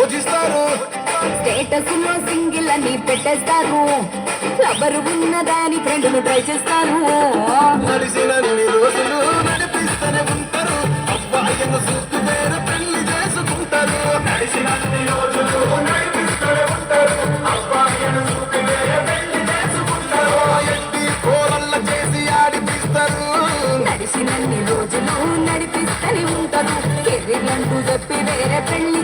పూజిస్తారు. స్టేటస్ లో సింగిల్ అని పెట్టేస్తారు. లవరు ఉన్నదాని ఫ్రెండ్ను ట్రై చేస్తారు. నడిచినన్ని రోజులు నడిపిస్తూనే ఉంటారు. అబ్బాయిను చూస్తూ వేరే పెళ్లి చేసుకుంటారు. నడిచినన్ని రోజులు నడిపిస్తూనే ఉంటారు. అబ్బాయిను చూస్తూ వేరే పెళ్లి చేసుకుంటారు. ఎట్టి కోరల్ల చేసి ఆడిపిస్తారు. నడిచినన్ని రోజులు నడిపిస్తూనే ఉంటారు. కెరీర్ అంటూ చెప్పి వేరే పెళ్లి